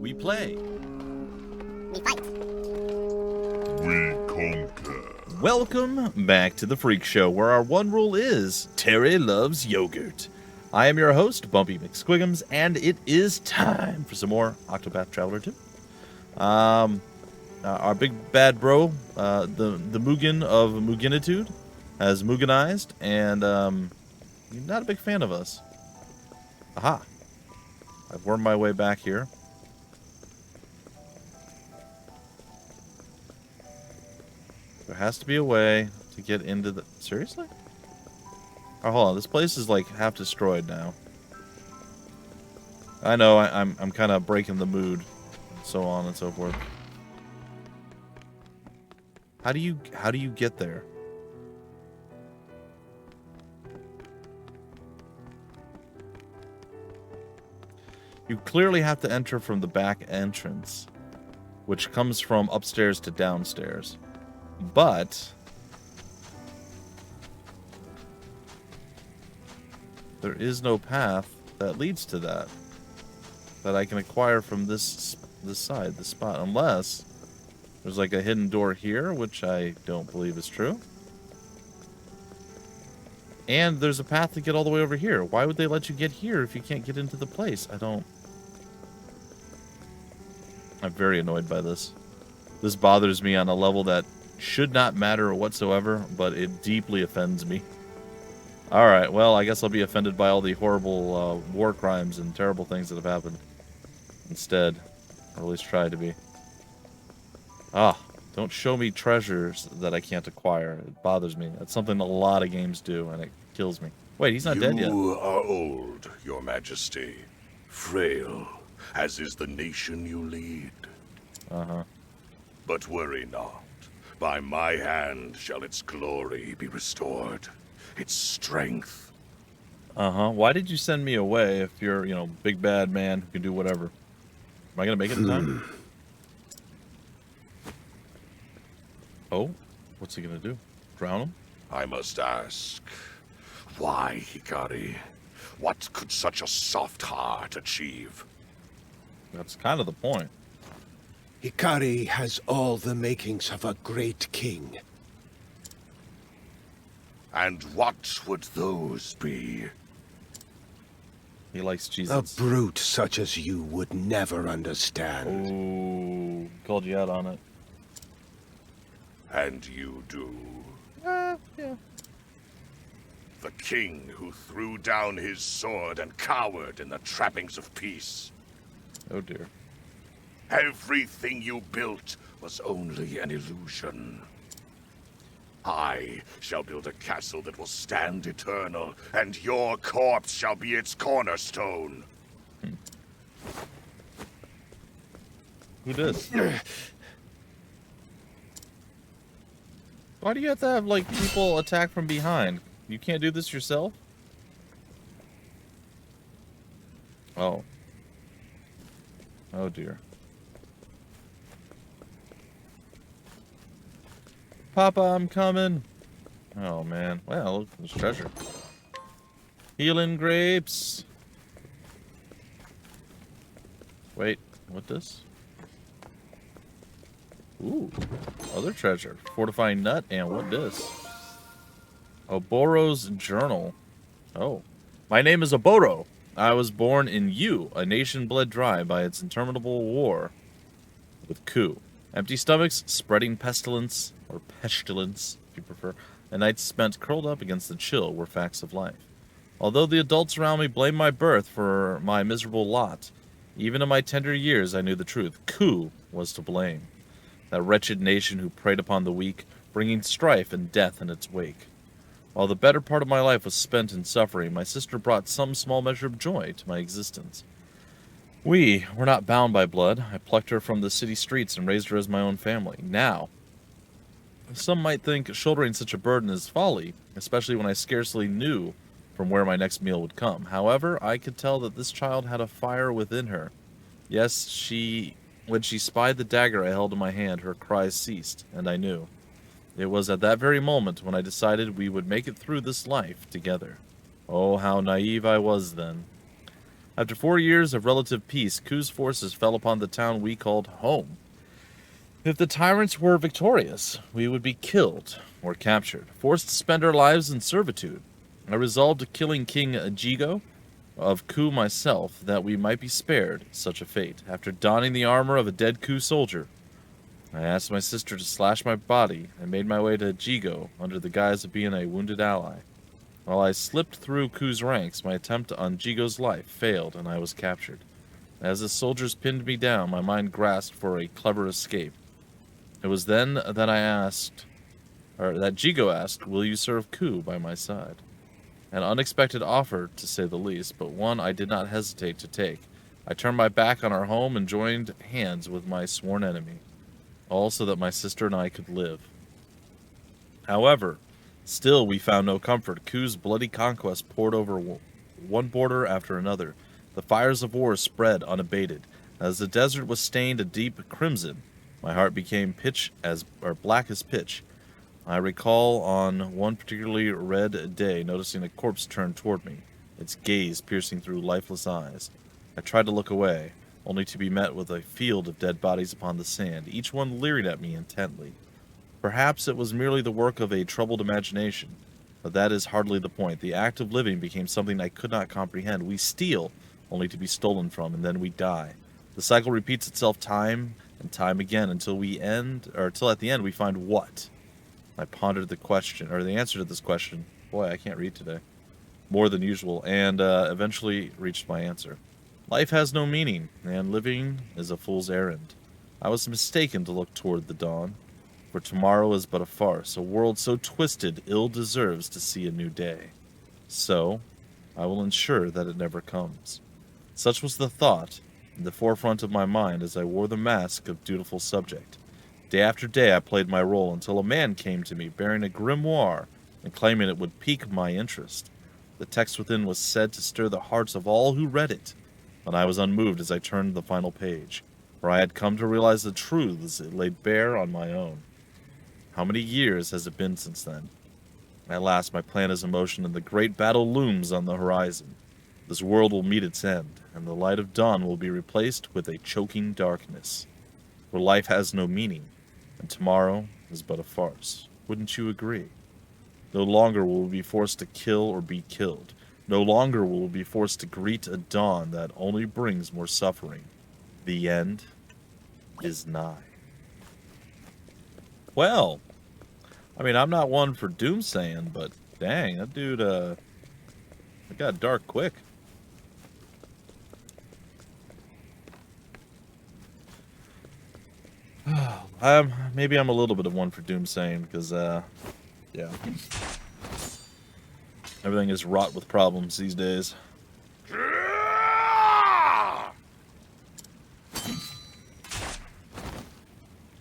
We play. We fight. We conquer. Welcome back to the Freak Show, where our one rule is Terry loves yogurt. I am your host, Bumpy McSquigums, and it is time for some more Octopath Traveler 2. Our big bad bro, the Mugen of Mugenitude, has Mugenized, and he's not a big fan of us. Aha. I've wormed my way back here. There has to be a way to get into the... Seriously? Oh, hold on. This place is like half destroyed now. I know. I'm kind of breaking the mood, and so on and so forth. How do you get there? You clearly have to enter from the back entrance, which comes from upstairs to downstairs. But there is no path that leads to that I can acquire from this side, this spot, unless there's like a hidden door here, which I don't believe is true. And there's a path to get all the way over here. Why would they let you get here if you can't get into the place? I'm very annoyed by this. This bothers me on a level that should not matter whatsoever, but it deeply offends me. Alright, well, I guess I'll be offended by all the horrible war crimes and terrible things that have happened instead. Or at least try to be. Don't show me treasures that I can't acquire. It bothers me. That's something a lot of games do, and it kills me. Wait, he's not dead yet. You are old, Your Majesty. Frail, as is the nation you lead. Uh-huh. But worry not. By my hand shall its glory be restored. Its strength. Uh-huh. Why did you send me away if you're, big bad man who can do whatever? Am I going to make it in time? Oh? What's he going to do? Drown him? I must ask, why, Hikari? What could such a soft heart achieve? That's kind of the point. Hikari has all the makings of a great king. And what would those be? He likes A Jesus. brute such as you would never understand. Ooh, called you out on it. And you do? Yeah. The king who threw down his sword and cowered in the trappings of peace. Oh dear. Everything you built was only an illusion. I shall build a castle that will stand eternal, and your corpse shall be its cornerstone. Who did? Why do you have to have, people attack from behind? You can't do this yourself? Oh. Oh, dear. Papa, I'm coming. Oh, man. Well, look, there's treasure. Healing grapes. Wait, what this? Ooh, other treasure. Fortifying nut, and what this? Oboro's journal. Oh. My name is Oboro. I was born in Yu, a nation bled dry by its interminable war with Ku. Empty stomachs, spreading pestilence, or pestilence, if you prefer, and nights spent curled up against the chill were facts of life. Although the adults around me blamed my birth for my miserable lot, even in my tender years I knew the truth. Ku was to blame. That wretched nation who preyed upon the weak, bringing strife and death in its wake. While the better part of my life was spent in suffering, my sister brought some small measure of joy to my existence. We were not bound by blood. I plucked her from the city streets and raised her as my own family. Now, some might think shouldering such a burden is folly, especially when I scarcely knew from where my next meal would come. However, I could tell that this child had a fire within her. Yes, when she spied the dagger I held in my hand, her cries ceased, and I knew. It was at that very moment when I decided we would make it through this life together. Oh, how naive I was then. After 4 years of relative peace, Ku's forces fell upon the town we called home. If the tyrants were victorious, we would be killed or captured, forced to spend our lives in servitude. I resolved to killing King Jigo of Ku myself, that we might be spared such a fate. After donning the armor of a dead Ku soldier, I asked my sister to slash my body and made my way to Jigo under the guise of being a wounded ally. While I slipped through Ku's ranks, my attempt on Jigo's life failed and I was captured. As the soldiers pinned me down, my mind grasped for a clever escape. It was then that that Jigo asked, "Will you serve Ku by my side?" An unexpected offer, to say the least, but one I did not hesitate to take. I turned my back on our home and joined hands with my sworn enemy, all so that my sister and I could live. However, still we found no comfort. Ku's bloody conquest poured over one border after another. The fires of war spread unabated. As the desert was stained a deep crimson, my heart became black as pitch. I recall on one particularly red day noticing a corpse turn toward me, its gaze piercing through lifeless eyes. I tried to look away, only to be met with a field of dead bodies upon the sand, each one leering at me intently. Perhaps it was merely the work of a troubled imagination, but that is hardly the point. The act of living became something I could not comprehend. We steal, only to be stolen from, and then we die. The cycle repeats itself time and time again until at the end we find what? I pondered the answer to this question. Boy, I can't read today. More than usual, and eventually reached my answer. Life has no meaning, and living is a fool's errand. I was mistaken to look toward the dawn, for tomorrow is but a farce. A world so twisted ill deserves to see a new day. So, I will ensure that it never comes. Such was the thought in the forefront of my mind as I wore the mask of dutiful subject. Day after day I played my role until a man came to me bearing a grimoire and claiming it would pique my interest. The text within was said to stir the hearts of all who read it, and I was unmoved as I turned the final page, for I had come to realize the truths it laid bare on my own. How many years has it been since then? At last my plan is in motion, and the great battle looms on the horizon. This world will meet its end, and the light of dawn will be replaced with a choking darkness, where life has no meaning, and tomorrow is but a farce. Wouldn't you agree? No longer will we be forced to kill or be killed. No longer will we be forced to greet a dawn that only brings more suffering. The end is nigh. Well, I mean, I'm not one for doomsaying, but dang, that dude, it got dark quick. Maybe I'm a little bit of one for doomsaying because, yeah. Everything is wrought with problems these days.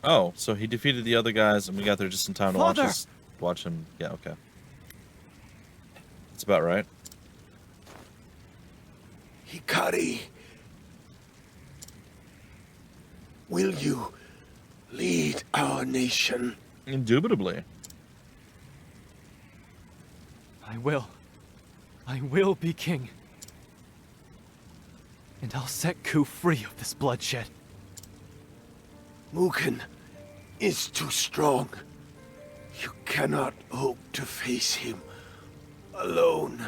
Oh, so he defeated the other guys and we got there just in time to watch him. Yeah, okay. That's about right. Hikari, will you lead our nation? Indubitably. I will. I will be king. And I'll set Ku free of this bloodshed. Mugen is too strong. You cannot hope to face him alone.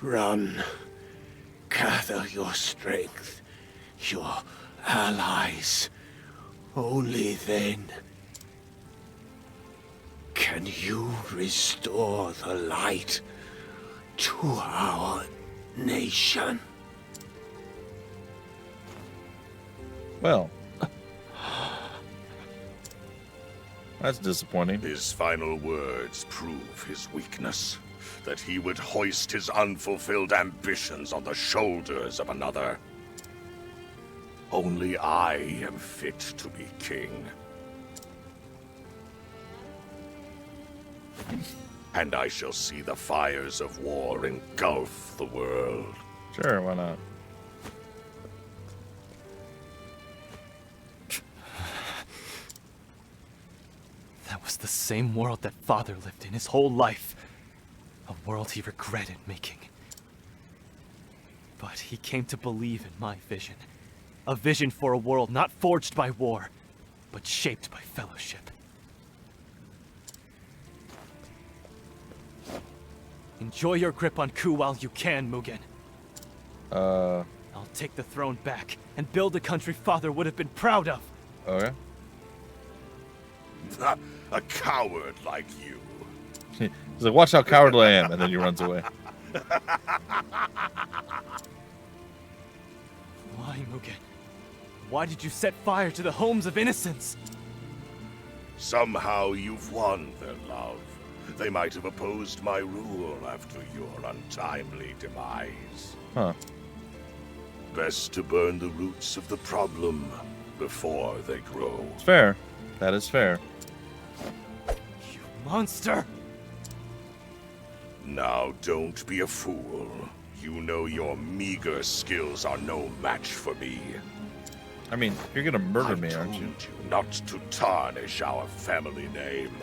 Run. Gather your strength, your allies. Only then can you restore the light to our nation. Well, that's disappointing. His final words prove his weakness, that he would hoist his unfulfilled ambitions on the shoulders of another. Only I am fit to be king. And I shall see the fires of war engulf the world. Sure, why not? That was the same world that Father lived in his whole life. A world he regretted making. But he came to believe in my vision. A vision for a world not forged by war, but shaped by fellowship. Enjoy your grip on Ku while you can, Mugen. I'll take the throne back and build a country Father would have been proud of. Okay. A coward like you. He's like, watch how cowardly I am, and then he runs away. Why, Mugen? Why did you set fire to the homes of innocents? Somehow you've won their love. They might have opposed my rule after your untimely demise. Huh. Best to burn the roots of the problem before they grow. It's fair. That is fair. You monster! Now don't be a fool. You know your meager skills are no match for me. I mean, you're gonna murder me, I aren't you? told you not to tarnish our family name.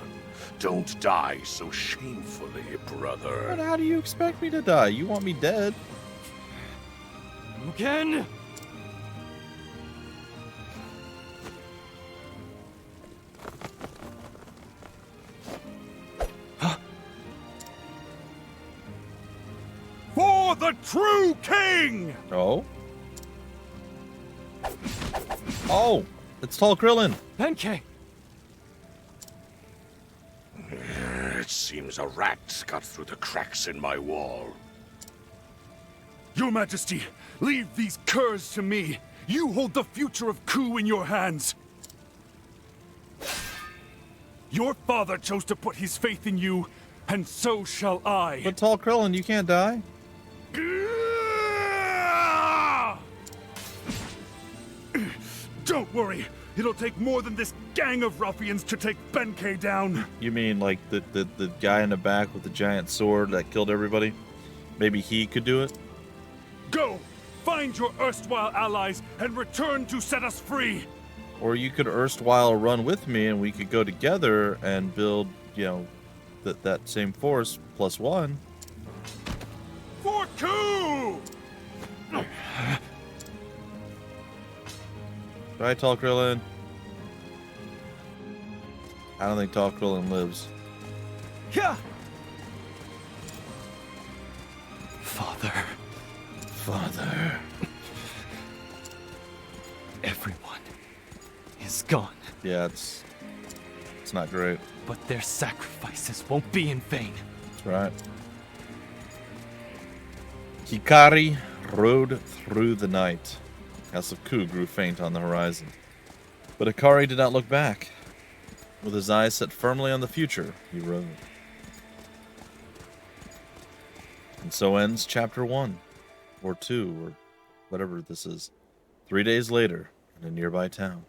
Don't die so shamefully, brother. But how do you expect me to die? You want me dead? Mugen! For the true king! Oh? Oh! It's Tall Krillin! Benkei! It seems a rat got through the cracks in my wall. Your Majesty, leave these curs to me. You hold the future of Ku in your hands. Your father chose to put his faith in you, and so shall I. But Tall Krillin, you can't die. Don't worry. It'll take more than this gang of ruffians to take Benkei down. You mean like the guy in the back with the giant sword that killed everybody? Maybe he could do it? Go! Find your erstwhile allies and return to set us free! Or you could erstwhile run with me and we could go together and build, you know, that same force plus one. For Ku! Right, Tall Krillin? I don't think Tall Krillin lives. Yeah! Father. Father. Everyone is gone. Yeah, it's not great. But their sacrifices won't be in vain. That's right. Hikari rode through the night. Castle Ku grew faint on the horizon. But Hikari did not look back. With his eyes set firmly on the future, he rode. And so ends chapter 1, or 2, or whatever this is. 3 days later, in a nearby town.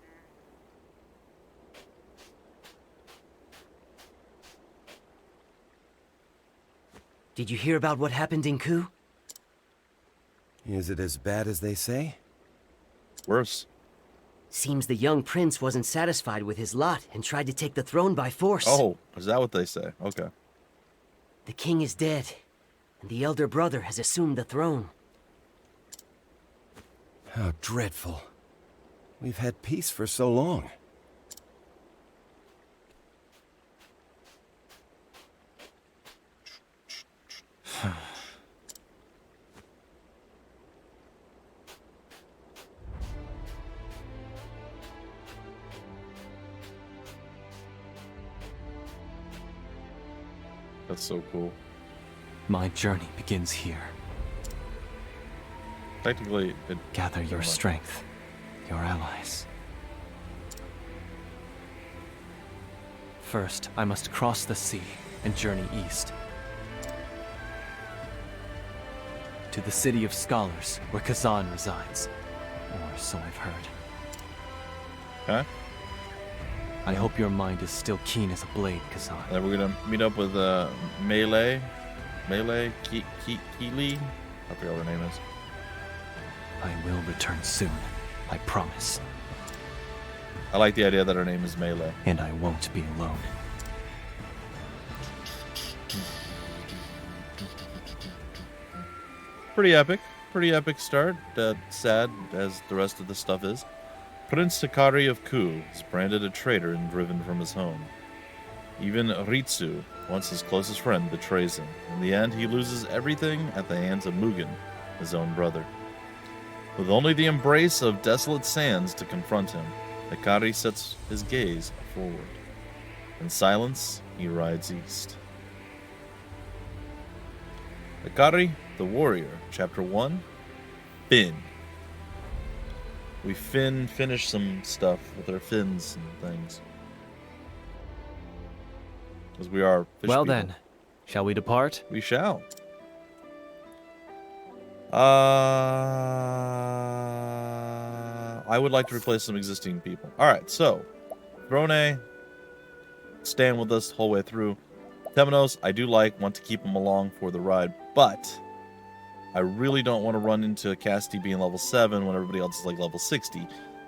Did you hear about what happened in Ku? Is it as bad as they say? Worse. Seems the young prince wasn't satisfied with his lot and tried to take the throne by force. Oh, is that what they say? Okay. The king is dead, and the elder brother has assumed the throne. How dreadful. We've had peace for so long. That's so cool. My journey begins here. Technically, it... Gather your much. strength, your allies. First, I must cross the sea and journey east. To the city of scholars, where Kazan resides. Or so I've heard. Huh? I hope your mind is still keen as a blade, Kazan. And then we're gonna meet up with Melee, Keely. I forgot what her name is. I will return soon, I promise. I like the idea that her name is Melee. And I won't be alone. Pretty epic. pretty epic start. Sad as the rest of the stuff is. Prince Hikari of Ku is branded a traitor and driven from his home. Even Ritsu, once his closest friend, betrays him. In the end, he loses everything at the hands of Mugen, his own brother. With only the embrace of desolate sands to confront him, Hikari sets his gaze forward. In silence, he rides east. Hikari, the Warrior, Chapter 1, Finn. We finished some stuff with our fins and things. Because we are fish Well people. then, shall we depart? We shall. I would like to replace some existing people. Alright, so Throne, stand with us the whole way through. Temenos, I do want to keep him along for the ride, but I really don't want to run into Casti being level 7 when everybody else is like level 60.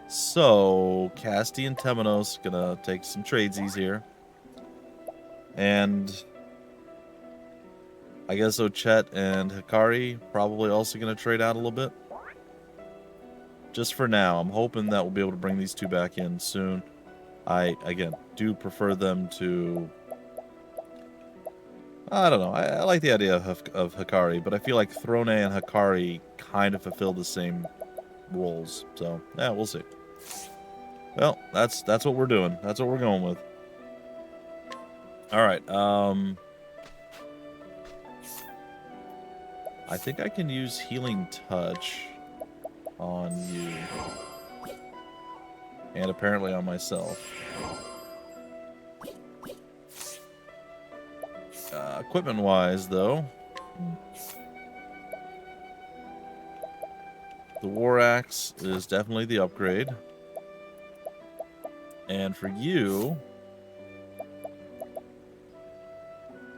So Casti and Temenos gonna take some tradesies here. And I guess Ochet and Hikari probably also going to trade out a little bit. Just for now. I'm hoping that we'll be able to bring these two back in soon. I, again, do prefer them to... I don't know. I like the idea of Hikari, but I feel like Throne and Hikari kind of fulfill the same roles. So, yeah, we'll see. Well, that's what we're doing. That's what we're going with. Alright, I think I can use Healing Touch on you. And apparently on myself. Equipment-wise, though, the War Axe is definitely the upgrade. And for you...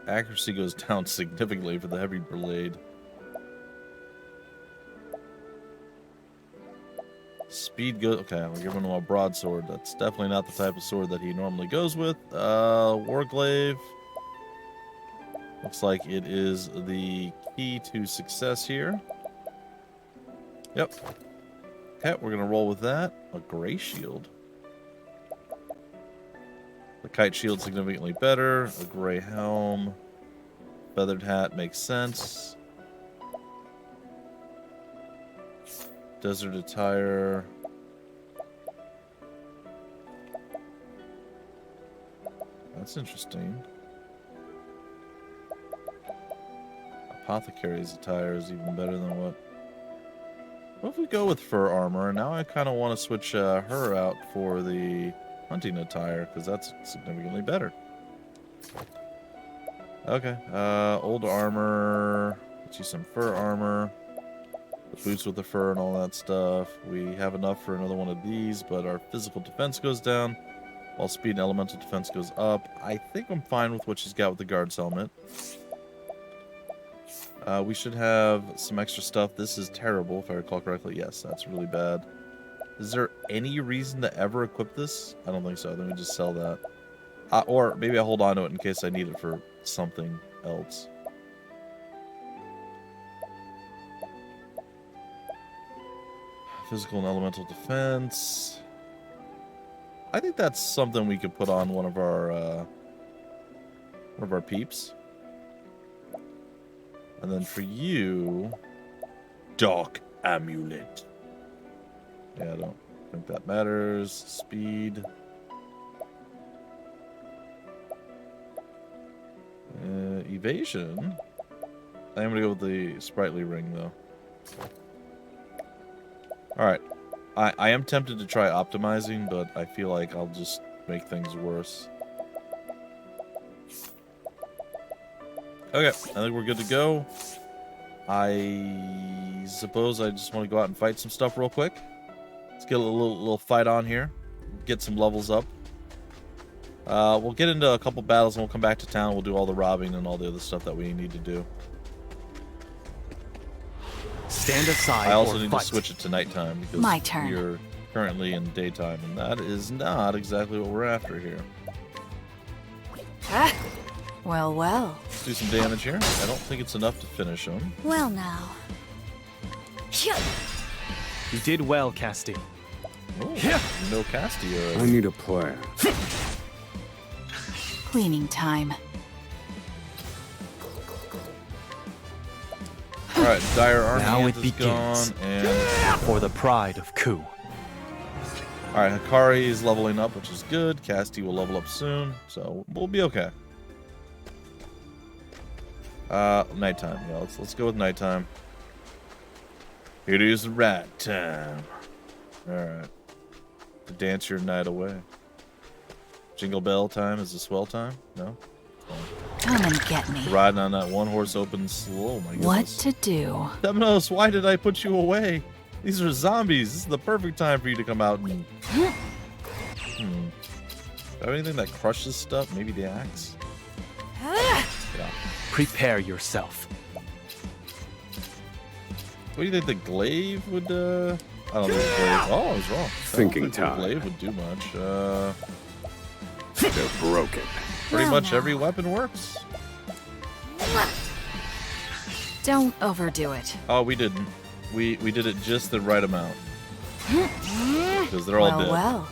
accuracy goes down significantly for the heavy blade. Speed goes... okay, we're giving him a broadsword. That's definitely not the type of sword that he normally goes with. Warglaive. Looks like it is the key to success here. Yep. Okay, we're going to roll with that. A gray shield. The kite shield significantly better. A gray helm. Feathered hat makes sense. Desert attire. That's interesting. Apothecary's attire is even better than what... what if we go with fur armor? Now I kind of want to switch her out for the hunting attire, because that's significantly better. Okay, old armor. Let's use some fur armor. The boots with the fur and all that stuff. We have enough for another one of these, but our physical defense goes down, while speed and elemental defense goes up. I think I'm fine with what she's got with the guard's helmet. We should have some extra stuff. This is terrible, if I recall correctly. Yes, that's really bad. Is there any reason to ever equip this? I don't think so. Then we just sell that. Or maybe I hold on to it in case I need it for something else. Physical and elemental defense. I think that's something we could put on one of our peeps. And then for you, Dark Amulet. Yeah, I don't think that matters. Speed. Evasion. I'm going to go with the sprightly ring, though. Alright. I am tempted to try optimizing, but I feel like I'll just make things worse. Okay, I think we're good to go. I suppose I just want to go out and fight some stuff real quick. Let's get a little fight on here. Get some levels up. We'll get into a couple battles and we'll come back to town. We'll do all the robbing and all the other stuff that we need to do. Stand aside. I also or need fight. to switch it to nighttime because My turn. we're currently in daytime, and that is not exactly what we're after here. Ah, well, well. Let's do some damage here. I don't think it's enough to finish him. Well, now. You did well, Casti. Oh, you know Casti I already. need a plan. Cleaning time. Alright, Dire Army Now it is begins. gone, and... For the pride of Ku. Alright, Hikari is leveling up, which is good. Casti will level up soon, so we'll be okay. Nighttime. Yeah, let's go with nighttime. It is rat time. Alright. To dance your night away. Jingle bell time is a swell time? No? Come and get me. Riding on that one horse open slow, my goodness. What to do? Temenos, why did I put you away? These are zombies. This is the perfect time for you to come out and... Do I have anything that crushes stuff? Maybe the axe? Yeah. Prepare yourself. What do you think the glaive would, I don't know the glaive. Oh, I was wrong. Thinking I don't think time. the glaive would do much. They're broken. Pretty Well, much now. every weapon works. Don't overdo it. Oh, we didn't. We did it just the right amount. Because they're all dead. Well.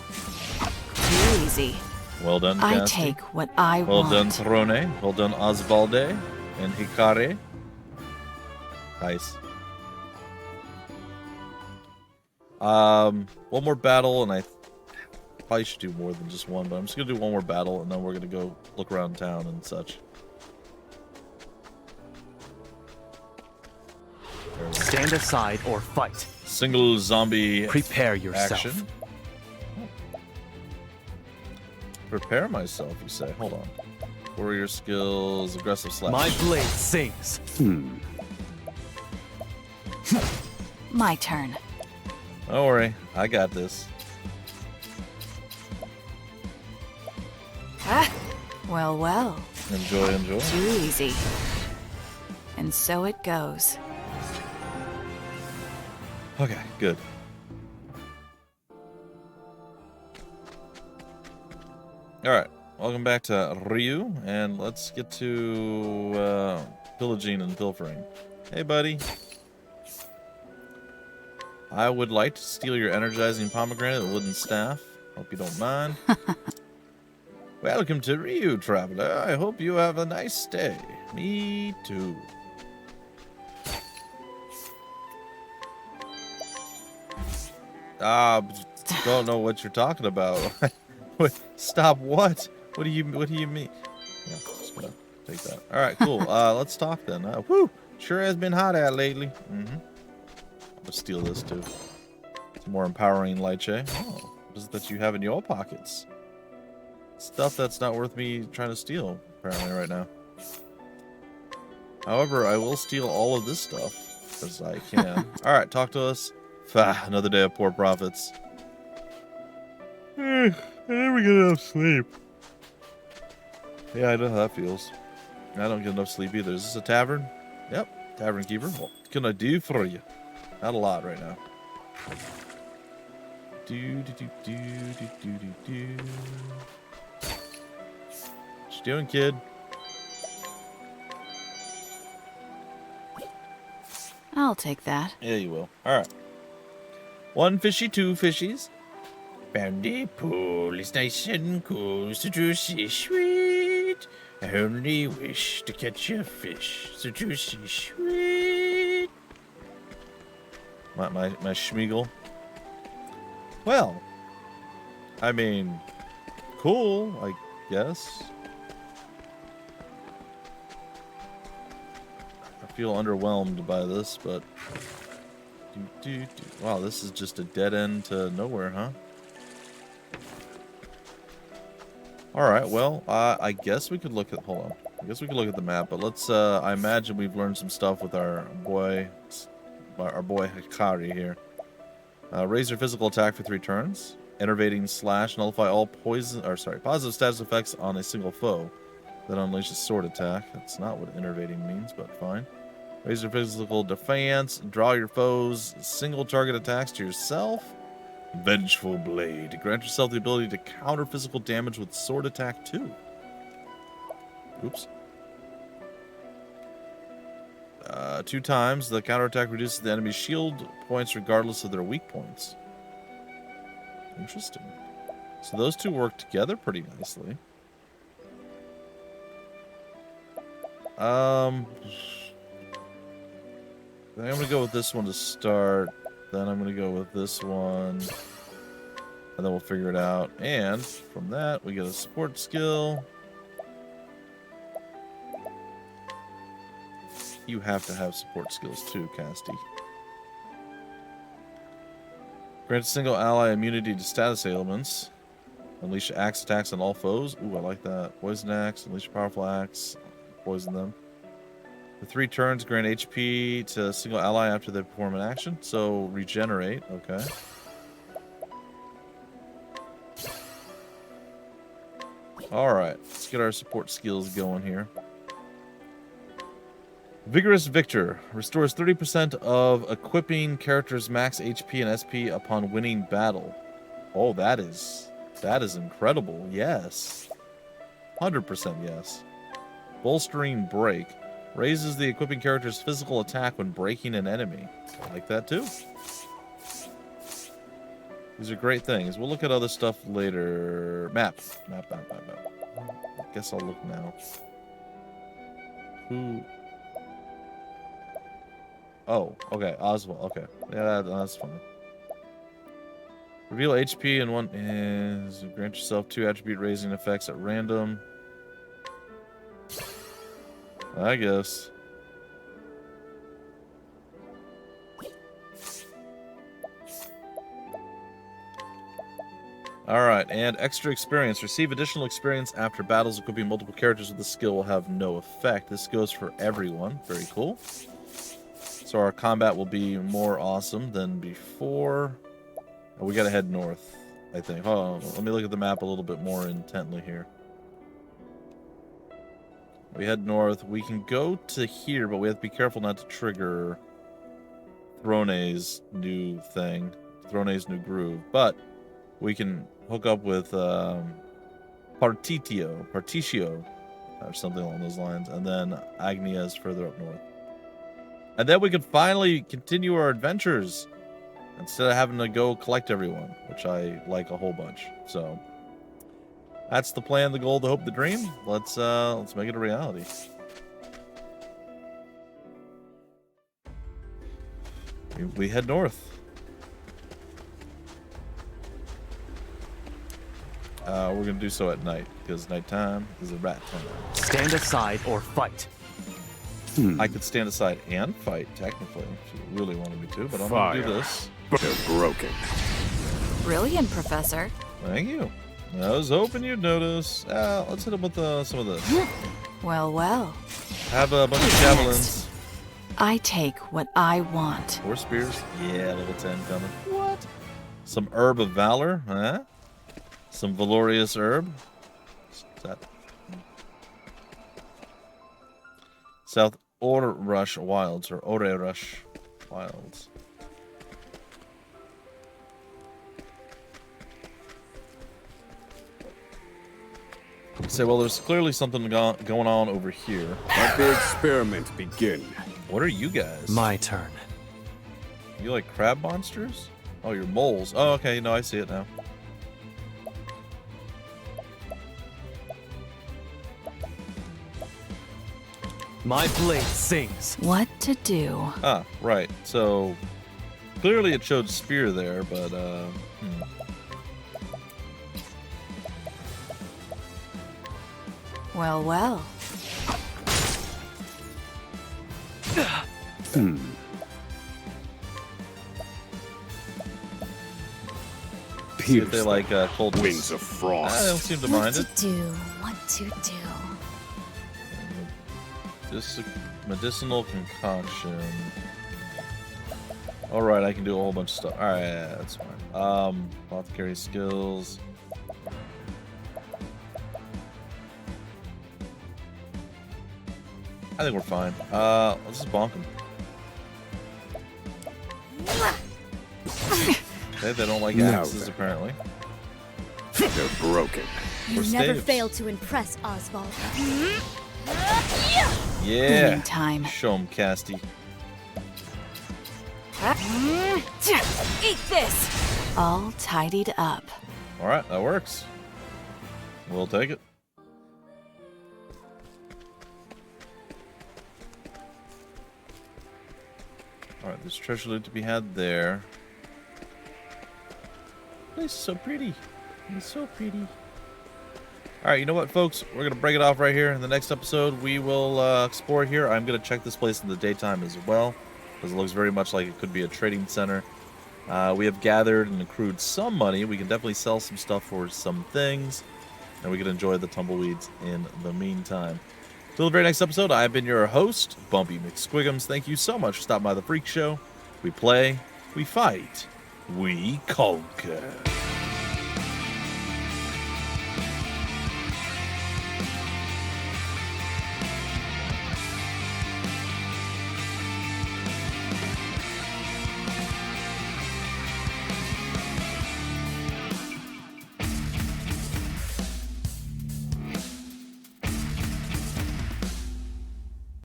Too easy. Well done, I Casti. take what I Well want. done, Throne. Well done, Osvalde and Hikari. Nice. One more battle, and I probably should do more than just one, but I'm just gonna do one more battle, and then we're gonna go look around town and such. Stand aside or fight. Single zombie Prepare yourself. action. Prepare myself, you say. Hold on. Warrior skills, aggressive slash. My blade sings. My turn. Don't worry, I got this. Well. Enjoy. Too easy. And so it goes. Okay, good. Alright, welcome back to Ryu, and let's get to pillaging and pilfering. Hey, buddy. I would like to steal your energizing pomegranate and wooden staff. Hope you don't mind. Welcome to Ryu, traveler. I hope you have a nice stay. Me too. Don't know what you're talking about. Stop what? What do you mean? Yeah, just gonna take that. All right, cool. Let's talk then. Whew, sure has been hot out lately. I'm gonna steal this too. It's more empowering, Lyche. Oh, what is it that you have in your pockets? Stuff that's not worth me trying to steal, apparently, right now. However, I will steal all of this stuff, because I can. Alright, talk to us. Another day of poor profits. I never get enough sleep. Yeah, I know how that feels. I don't get enough sleep either. Is this a tavern? Yep, tavern keeper. What can I do for you? Not a lot right now. Do. What you doing, kid? I'll take that. Yeah, you will. Alright. One fishy, two fishies. Found the pool is nice and cool, so juicy, sweet. I only wish to catch a fish, so juicy, sweet. My schmeagle. Well, I mean, cool, I guess. I feel underwhelmed by this, but... Wow, this is just a dead end to nowhere, huh? Alright, well, I guess we could look at... Hold on. I guess we could look at the map, but let's... I imagine we've learned some stuff with our boy Hikari here. Raise your physical attack for 3 turns. Enervating slash, nullify all positive status effects on a single foe. Then unleashes sword attack. That's not what enervating means, but fine. Raise your physical defense. Draw your foes single target attacks to yourself. Vengeful Blade. Grant yourself the ability to counter physical damage with sword attack too. Oops. 2 times. The counterattack reduces the enemy's shield points regardless of their weak points. Interesting. So those two work together pretty nicely. I think I'm going to go with this one to start. Then I'm going to go with this one. And then we'll figure it out. And from that, we get a support skill. You have to have support skills too, Casty. Grant a single ally immunity to status ailments. Unleash axe attacks on all foes. Ooh, I like that. Poison axe. Unleash a powerful axe. Poison them. For 3 turns, grant HP to a single ally after they perform an action. So, regenerate. Okay. Alright. Let's get our support skills going here. Vigorous Victor. Restores 30% of equipping character's max HP and SP upon winning battle. Oh, that is incredible. Yes. 100% yes. Bolstering Break. Raises the equipping character's physical attack when breaking an enemy. I like that too. These are great things. We'll look at other stuff later. Map. I guess I'll look now. Who... Oh, okay. Oswald. Okay. Yeah, that's fine. Reveal HP and one is grant yourself 2 attribute raising effects at random. I guess. Alright, and extra experience. Receive additional experience after battles. Equipping multiple characters with this skill will have no effect. This goes for everyone. Very cool. So our combat will be more awesome than before. Oh, we gotta head north, I think. Hold on, let me look at the map a little bit more intently here. We head north. We can go to here, but we have to be careful not to trigger Throne's new thing. Throne's new groove. But we can hook up with Particio, or something along those lines. And then Agnia is further up north. And then we can finally continue our adventures instead of having to go collect everyone, which I like a whole bunch. So that's the plan, the goal, the hope, the dream. Let's make it a reality. We head north. We're gonna do so at night because nighttime is a rat time. Stand aside or fight. I could stand aside and fight, technically, if you really wanted me to, but I'm going to do this. They're broken. Brilliant, Professor. Thank you. I was hoping you'd notice. Let's hit him with some of this. Well, well. Have a bunch of javelins. I take what I want. 4 spears. Yeah, level 10 coming. What? Some herb of valor, huh? Some valorious herb. What's that? South Ore Rush Wilds, or Ore Rush Wilds. Say, well, there's clearly something going on over here. Let the experiment begin. What are you guys? My turn. You like crab monsters? Oh, you're moles. Oh, okay. No, I see it now. My blade sings. What to do? Ah, right. So, clearly it showed spear there, but, Well, well. See if they like cold Wings of frost. I don't seem to mind it. What to do? Just a medicinal concoction. Alright, I can do a whole bunch of stuff. Alright, yeah, that's fine. Apothecary skills. I think we're fine. Let's just bonk them. Okay, they don't like axes, apparently. They're broken. You never fail to impress, Oswald. Yeah. Meantime. Show 'em, Casty. Eat this! All tidied up. Alright, that works. We'll take it. Alright, there's treasure loot to be had there. This is so pretty. It's so pretty. Alright, you know what, folks? We're going to break it off right here. In the next episode, we will explore here. I'm going to check this place in the daytime as well, because it looks very much like it could be a trading center. We have gathered and accrued some money. We can definitely sell some stuff for some things, and we can enjoy the tumbleweeds in the meantime. Till the very next episode, I've been your host, Bumpy McSquigums. Thank you so much for stopping by the Freak Show. We play, we fight, we conquer.